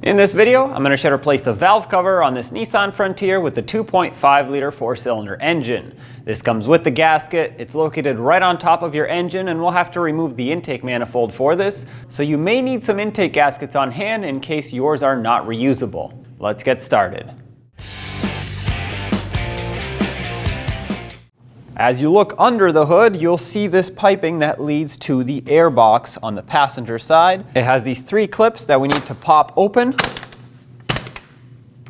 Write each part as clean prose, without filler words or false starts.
In this video, I'm going to show how to replace the valve cover on this Nissan Frontier with the 2.5 liter 4-cylinder engine. This comes with the gasket, it's located right on top of your engine, and we'll have to remove the intake manifold for this, so you may need some intake gaskets on hand in case yours are not reusable. Let's get started. As you look under the hood, you'll see this piping that leads to the air box on the passenger side. It has these 3 clips that we need to pop open.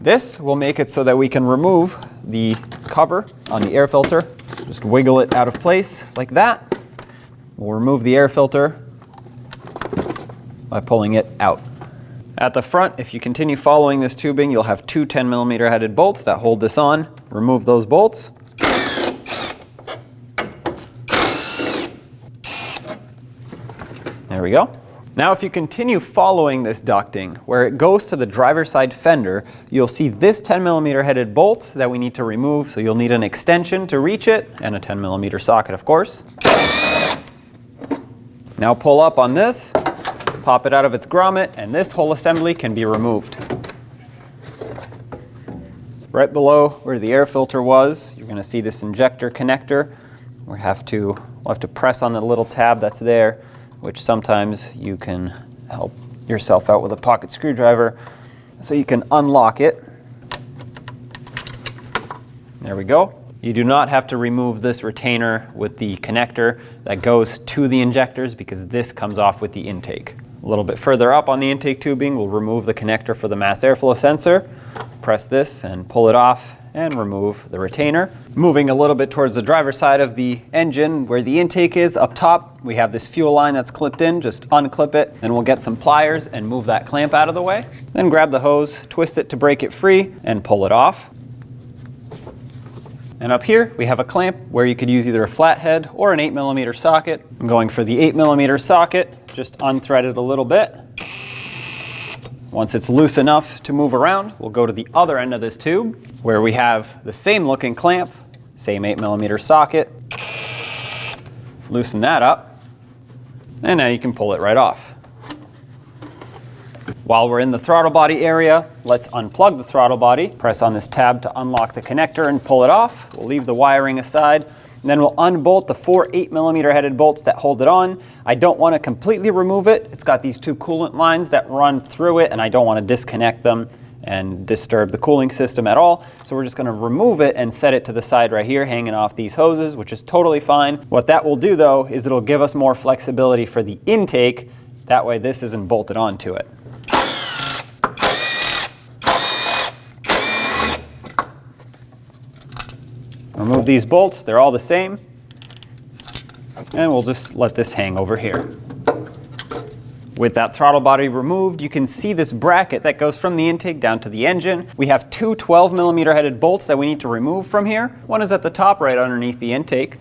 This will make it so that we can remove the cover on the air filter. Just wiggle it out of place like that. We'll remove the air filter by pulling it out. At the front, if you continue following this tubing, you'll have 2 10mm headed bolts that hold this on. Remove those bolts. There we go. Now if you continue following this ducting, where it goes to the driver's side fender, you'll see this 10mm headed bolt that we need to remove, so you'll need an extension to reach it, and a 10mm socket, of course. Now pull up on this, pop it out of its grommet, and this whole assembly can be removed. Right below where the air filter was, you're going to see this injector connector. We'll have to press on the little tab that's there, which sometimes you can help yourself out with a pocket screwdriver, so you can unlock it. There we go. You do not have to remove this retainer with the connector that goes to the injectors, because this comes off with the intake. A little bit further up on the intake tubing, we'll remove the connector for the mass airflow sensor. Press this and pull it off and remove the retainer. Moving a little bit towards the driver's side of the engine, where the intake is up top, we have this fuel line that's clipped in. Just unclip it, and we'll get some pliers and move that clamp out of the way. Then grab the hose, twist it to break it free, and pull it off. And up here, we have a clamp where you could use either a flathead or an 8mm socket. I'm going for the 8mm socket, just unthread it a little bit. Once it's loose enough to move around, we'll go to the other end of this tube, where we have the same looking clamp, same 8mm socket. Loosen that up, and now you can pull it right off. While we're in the throttle body area, let's unplug the throttle body. Press on this tab to unlock the connector and pull it off. We'll leave the wiring aside, and then we'll unbolt the 4 8mm headed bolts that hold it on. I don't want to completely remove it. It's got these 2 coolant lines that run through it, and I don't want to disconnect them and disturb the cooling system at all. So we're just going to remove it and set it to the side right here, hanging off these hoses, which is totally fine. What that will do though is it'll give us more flexibility for the intake. That way this isn't bolted onto it. Remove these bolts, they're all the same. And we'll just let this hang over here. With that throttle body removed, you can see this bracket that goes from the intake down to the engine. We have 2 12mm headed bolts that we need to remove from here. One is at the top right underneath the intake.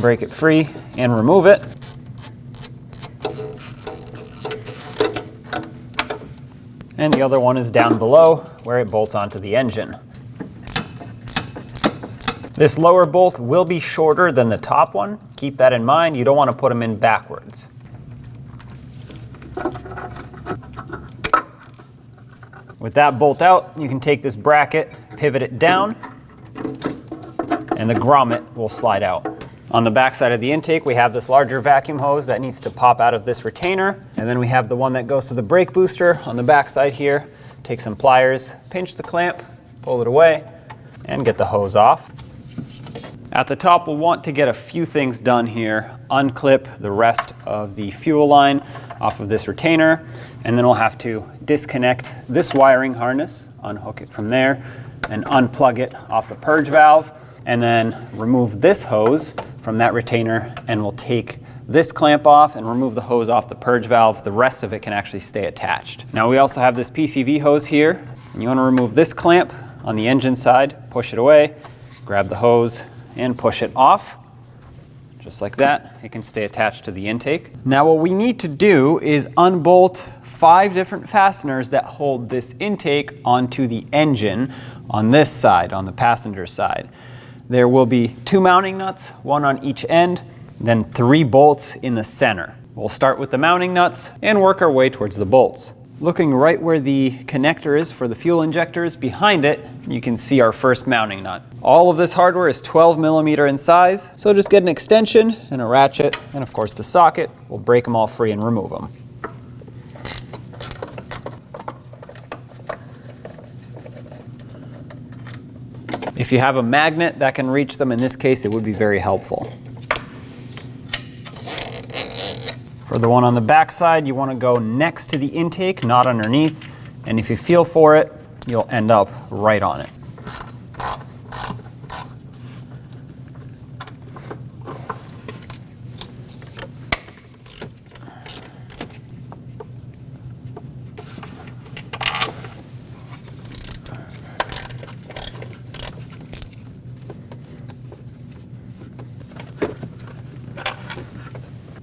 Break it free and remove it. And the other one is down below where it bolts onto the engine. This lower bolt will be shorter than the top one. Keep that in mind. You don't want to put them in backwards. With that bolt out, you can take this bracket, pivot it down, and the grommet will slide out. On the back side of the intake, we have this larger vacuum hose that needs to pop out of this retainer. And then we have the one that goes to the brake booster on the back side here. Take some pliers, pinch the clamp, pull it away, and get the hose off. At the top, we'll want to get a few things done here. Unclip the rest of the fuel line off of this retainer, and then we'll have to disconnect this wiring harness, unhook it from there, and unplug it off the purge valve, and then remove this hose from that retainer, and we'll take this clamp off and remove the hose off the purge valve. The rest of it can actually stay attached. Now we also have this PCV hose here, and you want to remove this clamp on the engine side, push it away, grab the hose, and push it off. Just like that, it can stay attached to the intake. Now what we need to do is unbolt 5 different fasteners that hold this intake onto the engine on this side, on the passenger side. There will be 2 mounting nuts, 1 on each end, then 3 bolts in the center. We'll start with the mounting nuts and work our way towards the bolts. Looking right where the connector is for the fuel injectors, behind it, you can see our first mounting nut. All of this hardware is 12 millimeter in size, so just get an extension and a ratchet, and of course the socket. We'll break them all free and remove them. If you have a magnet that can reach them, in this case, it would be very helpful. For the one on the back side, you want to go next to the intake, not underneath. And if you feel for it, you'll end up right on it.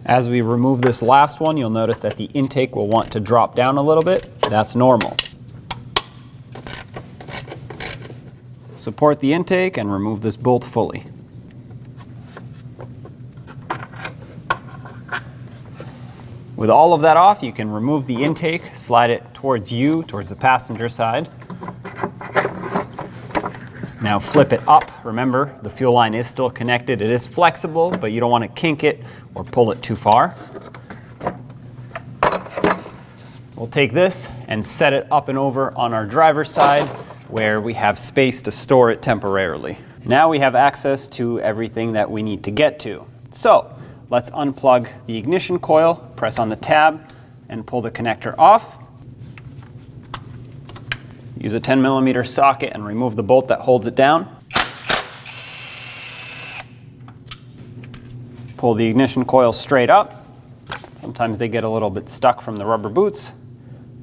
As we remove this last one, you'll notice that the intake will want to drop down a little bit. That's normal. Support the intake and remove this bolt fully. With all of that off, you can remove the intake, slide it towards you, towards the passenger side. Now flip it up. Remember, the fuel line is still connected. It is flexible, but you don't want to kink it or pull it too far. We'll take this and set it up and over on our driver's side where we have space to store it temporarily. Now we have access to everything that we need to get to. So let's unplug the ignition coil, press on the tab, and pull the connector off. Use a 10 millimeter socket and remove the bolt that holds it down. Pull the ignition coil straight up. Sometimes they get a little bit stuck from the rubber boots.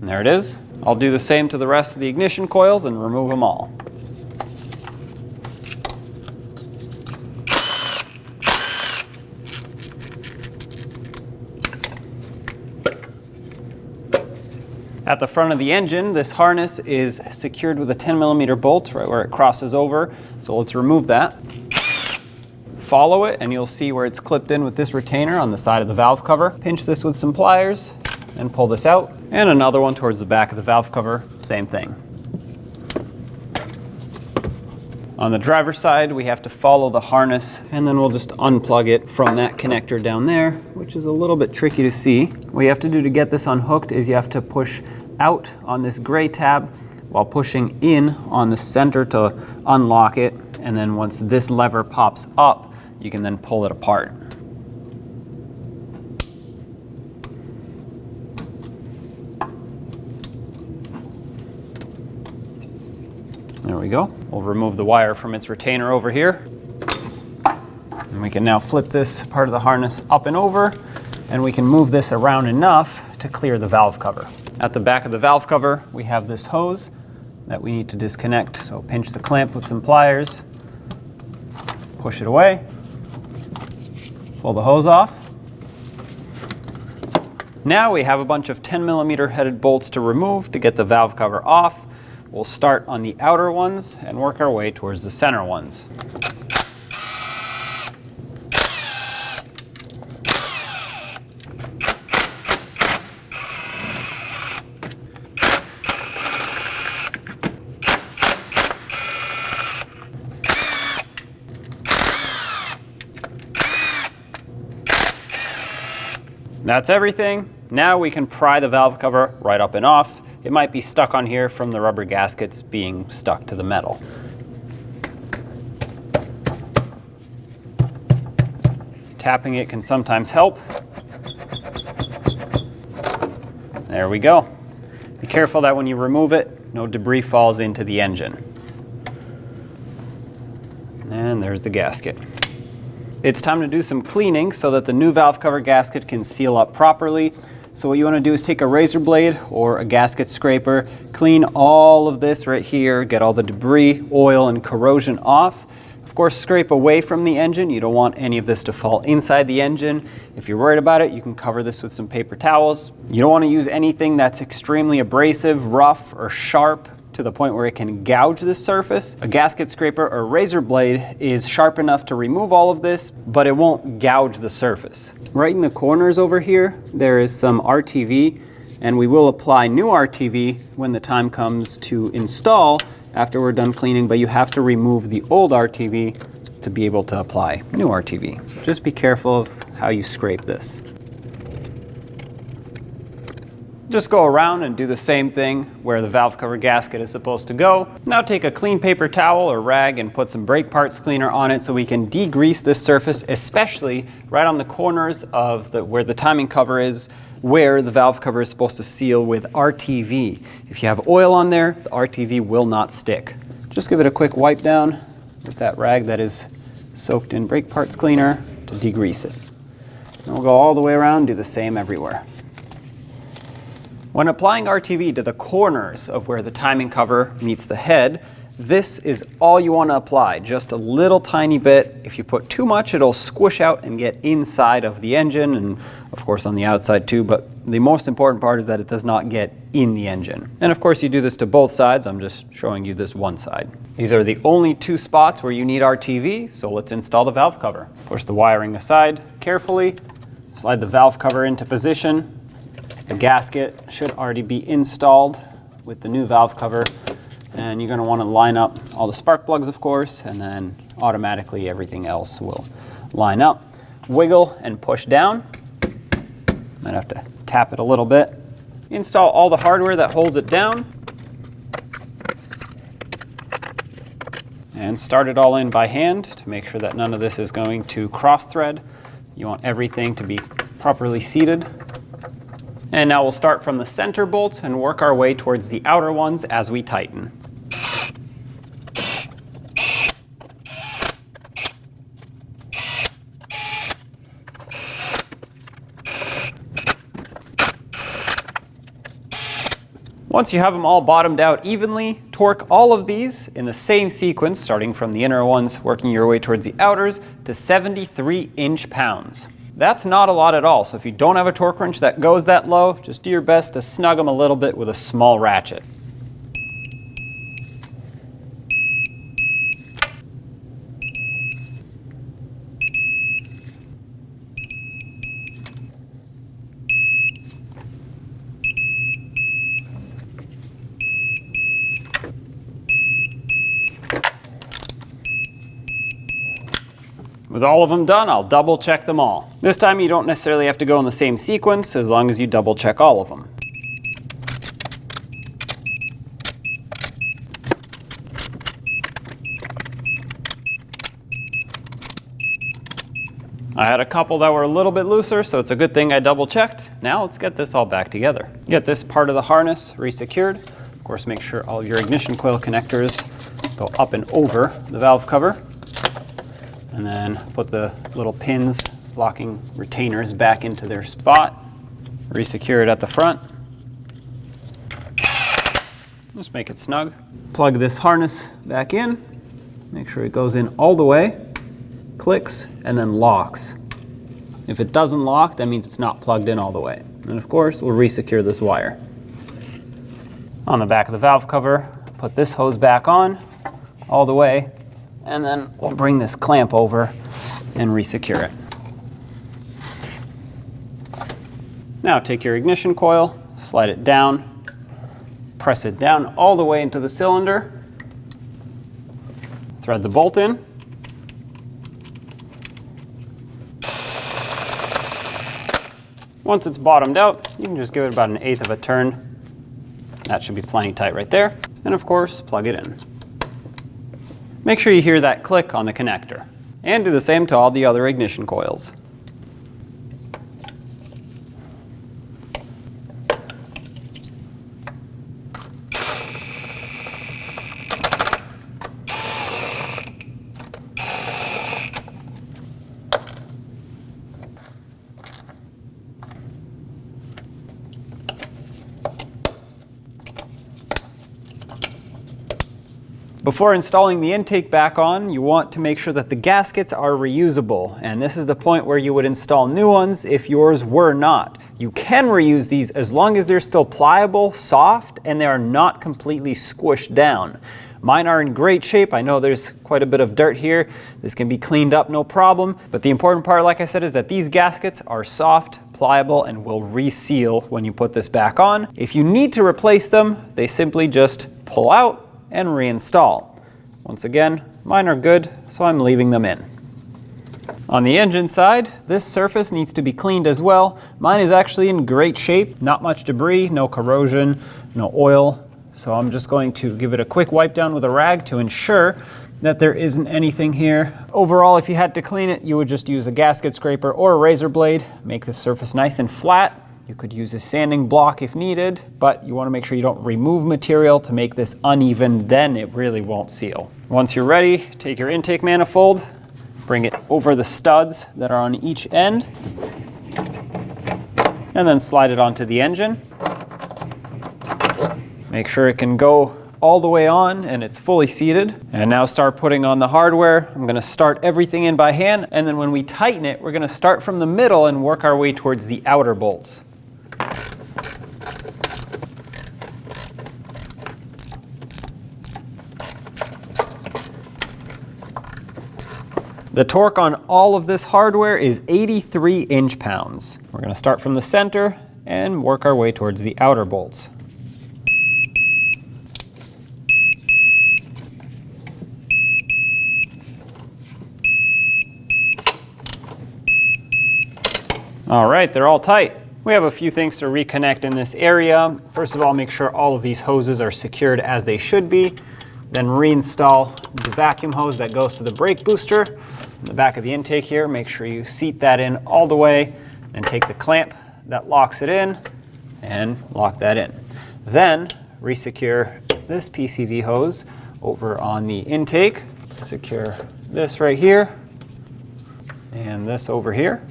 And there it is. I'll do the same to the rest of the ignition coils and remove them all. At the front of the engine, this harness is secured with a 10 millimeter bolt right where it crosses over. So let's remove that. Follow it and you'll see where it's clipped in with this retainer on the side of the valve cover. Pinch this with some pliers and pull this out. And another one towards the back of the valve cover, same thing. On the driver's side, we have to follow the harness and then we'll just unplug it from that connector down there, which is a little bit tricky to see. What you have to do to get this unhooked is you have to push out on this gray tab while pushing in on the center to unlock it. And then once this lever pops up, you can then pull it apart. There we go. We'll remove the wire from its retainer over here. And we can now flip this part of the harness up and over, and we can move this around enough to clear the valve cover. At the back of the valve cover, we have this hose that we need to disconnect. So pinch the clamp with some pliers, push it away, pull the hose off. Now we have a bunch of 10 millimeter headed bolts to remove to get the valve cover off. We'll start on the outer ones and work our way towards the center ones. That's everything. Now we can pry the valve cover right up and off. It might be stuck on here from the rubber gaskets being stuck to the metal. Tapping it can sometimes help. There we go. Be careful that when you remove it, no debris falls into the engine. And there's the gasket. It's time to do some cleaning so that the new valve cover gasket can seal up properly. So what you want to do is take a razor blade or a gasket scraper, clean all of this right here, get all the debris, oil, and corrosion off. Of course, scrape away from the engine. You don't want any of this to fall inside the engine. If you're worried about it, you can cover this with some paper towels. You don't want to use anything that's extremely abrasive, rough, or sharp to the point where it can gouge the surface. A gasket scraper or razor blade is sharp enough to remove all of this, but it won't gouge the surface. Right in the corners over here, there is some RTV And we will apply new RTV when the time comes to install after we're done cleaning, but you have to remove the old RTV to be able to apply new RTV. So just be careful of how you scrape this. Just go around and do the same thing where the valve cover gasket is supposed to go. Now take a clean paper towel or rag and put some brake parts cleaner on it so we can degrease this surface, especially right on the corners of where the timing cover is, where the valve cover is supposed to seal with RTV. If you have oil on there, the RTV will not stick. Just give it a quick wipe down with that rag that is soaked in brake parts cleaner to degrease it. And we'll go all the way around, do the same everywhere. When applying RTV to the corners of where the timing cover meets the head, this is all you want to apply, just a little tiny bit. If you put too much, it'll squish out and get inside of the engine and of course on the outside too, but the most important part is that it does not get in the engine. And of course you do this to both sides, I'm just showing you this one side. These are the only two spots where you need RTV, so let's install the valve cover. Push the wiring aside carefully, slide the valve cover into position. The gasket should already be installed with the new valve cover, and you're going to want to line up all the spark plugs, of course, and then automatically everything else will line up. Wiggle and push down. Might have to tap it a little bit. Install all the hardware that holds it down, and start it all in by hand to make sure that none of this is going to cross thread. You want everything to be properly seated. And now we'll start from the center bolts and work our way towards the outer ones as we tighten. Once you have them all bottomed out evenly, torque all of these in the same sequence, starting from the inner ones, working your way towards the outers, to 73 inch-pounds. That's not a lot at all, so if you don't have a torque wrench that goes that low, just do your best to snug them a little bit with a small ratchet. With all of them done, I'll double check them all. This time you don't necessarily have to go in the same sequence as long as you double check all of them. I had a couple that were a little bit looser, so it's a good thing I double checked. Now let's get this all back together. Get this part of the harness resecured. Of course, make sure all of your ignition coil connectors go up and over the valve cover. And then put the little pins, locking retainers back into their spot. Resecure it at the front. Just make it snug. Plug this harness back in. Make sure it goes in all the way, clicks, and then locks. If it doesn't lock, that means it's not plugged in all the way. And of course, we'll resecure this wire. On the back of the valve cover, put this hose back on all the way. And then we'll bring this clamp over and resecure it. Now take your ignition coil, slide it down, press it down all the way into the cylinder, thread the bolt in. Once it's bottomed out, you can just give it about 1/8 of a turn. That should be plenty tight right there. And of course, plug it in. Make sure you hear that click on the connector. And do the same to all the other ignition coils. Before installing the intake back on, you want to make sure that the gaskets are reusable, and this is the point where you would install new ones if yours were not. You can reuse these as long as they're still pliable, soft, and they are not completely squished down. Mine are in great shape. I know there's quite a bit of dirt here. This can be cleaned up, no problem. But the important part, like I said, is that these gaskets are soft, pliable, and will reseal when you put this back on. If you need to replace them, they simply just pull out and reinstall. Once again, mine are good, so I'm leaving them in. On the engine side, this surface needs to be cleaned as well. Mine is actually in great shape, not much debris, no corrosion, no oil. So I'm just going to give it a quick wipe down with a rag to ensure that there isn't anything here. Overall, if you had to clean it, you would just use a gasket scraper or a razor blade, make the surface nice and flat. You could use a sanding block if needed, but you want to make sure you don't remove material to make this uneven, then it really won't seal. Once you're ready, take your intake manifold, bring it over the studs that are on each end, and then slide it onto the engine. Make sure it can go all the way on and it's fully seated. And now start putting on the hardware. I'm gonna start everything in by hand, and then when we tighten it, we're gonna start from the middle and work our way towards the outer bolts. The torque on all of this hardware is 83 inch-pounds. We're gonna start from the center and work our way towards the outer bolts. All right, they're all tight. We have a few things to reconnect in this area. First of all, make sure all of these hoses are secured as they should be. Then reinstall the vacuum hose that goes to the brake booster. In the back of the intake here, make sure you seat that in all the way and take the clamp that locks it in and lock that in. Then resecure this PCV hose over on the intake. Secure this right here and this over here.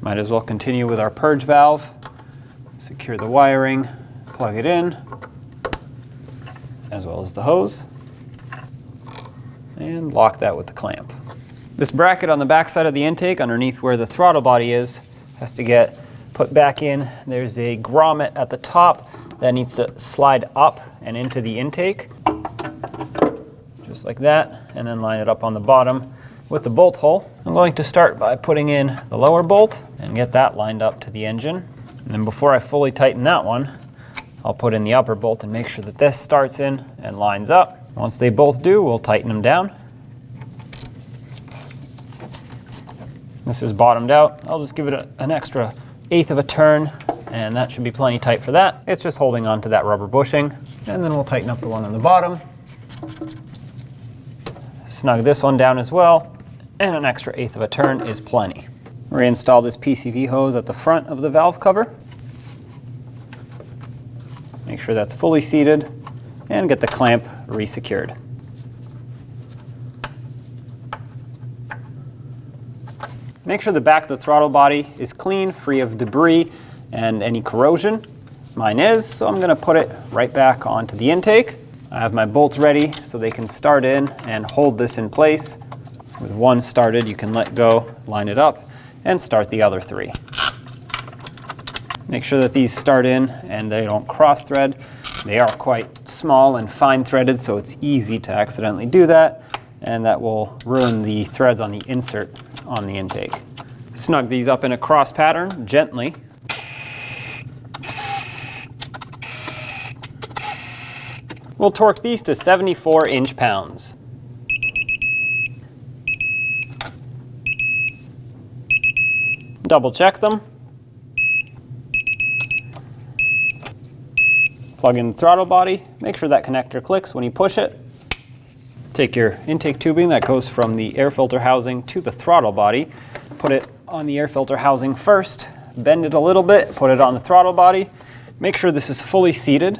Might as well continue with our purge valve. Secure the wiring, plug it in, as well as the hose, and lock that with the clamp. This bracket on the back side of the intake, underneath where the throttle body is, has to get put back in. There's a grommet at the top that needs to slide up and into the intake, just like that, and then line it up on the bottom with the bolt hole. I'm going to start by putting in the lower bolt and get that lined up to the engine. And then before I fully tighten that one, I'll put in the upper bolt and make sure that this starts in and lines up. Once they both do, we'll tighten them down. This is bottomed out. I'll just give it an extra 1/8 of a turn, and that should be plenty tight for that. It's just holding on to that rubber bushing. And then we'll tighten up the one on the bottom. Snug this one down as well, and an extra 1/8 of a turn is plenty. Reinstall this PCV hose at the front of the valve cover. Make sure that's fully seated and get the clamp resecured. Make sure the back of the throttle body is clean, free of debris and any corrosion. Mine is, so I'm gonna put it right back onto the intake. I have my bolts ready so they can start in and hold this in place. With one started, you can let go, line it up, and start the other 3. Make sure that these start in and they don't cross thread. They are quite small and fine threaded, so it's easy to accidentally do that, and that will ruin the threads on the insert on the intake. Snug these up in a cross pattern gently. We'll torque these to 74 inch-pounds. Double check them. Plug in the throttle body. Make sure that connector clicks when you push it. Take your intake tubing that goes from the air filter housing to the throttle body. Put it on the air filter housing first. Bend it a little bit, put it on the throttle body. Make sure this is fully seated.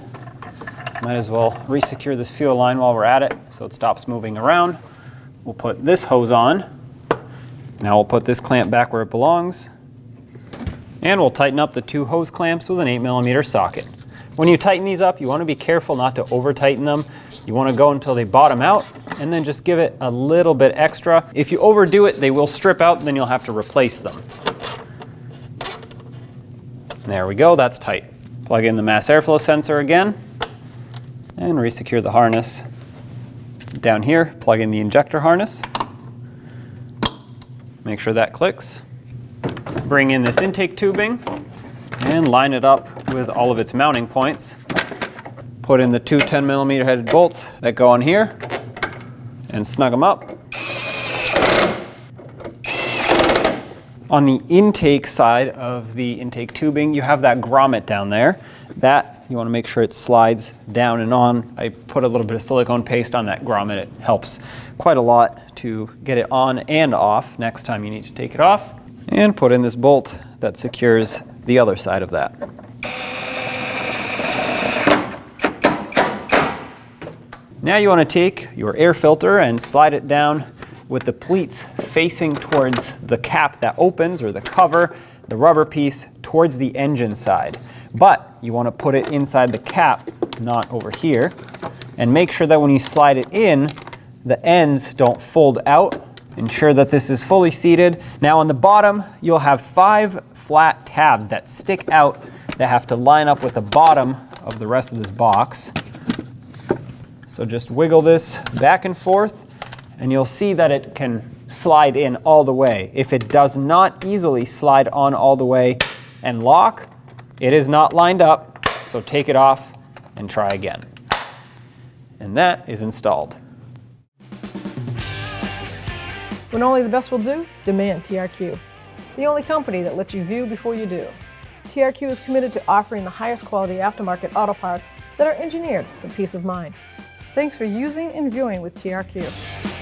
Might as well resecure this fuel line while we're at it so it stops moving around. We'll put this hose on. Now we'll put this clamp back where it belongs. And we'll tighten up the 2 hose clamps with an 8mm socket. When you tighten these up, you want to be careful not to over tighten them. You want to go until they bottom out and then just give it a little bit extra. If you overdo it, they will strip out, and then you'll have to replace them. There we go, that's tight. Plug in the mass airflow sensor again and resecure the harness. Down here, plug in the injector harness. Make sure that clicks. Bring in this intake tubing and line it up with all of its mounting points. Put in the two 10mm headed bolts that go on here and snug them up. On the intake side of the intake tubing, you have that grommet down there. That, you want to make sure it slides down and on. I put a little bit of silicone paste on that grommet. It helps quite a lot to get it on and off next time you need to take it off. And put in this bolt that secures the other side of that. Now you want to take your air filter and slide it down with the pleats facing towards the cap that opens, or the cover, the rubber piece, towards the engine side. But you want to put it inside the cap, not over here. And make sure that when you slide it in, the ends don't fold out. Ensure that this is fully seated. Now on the bottom, you'll have 5 flat tabs that stick out that have to line up with the bottom of the rest of this box. So just wiggle this back and forth, and you'll see that it can slide in all the way. If it does not easily slide on all the way and lock, it is not lined up, so take it off and try again. And that is installed. When only the best will do, demand TRQ. The only company that lets you view before you do. TRQ is committed to offering the highest quality aftermarket auto parts that are engineered for peace of mind. Thanks for using and viewing with TRQ.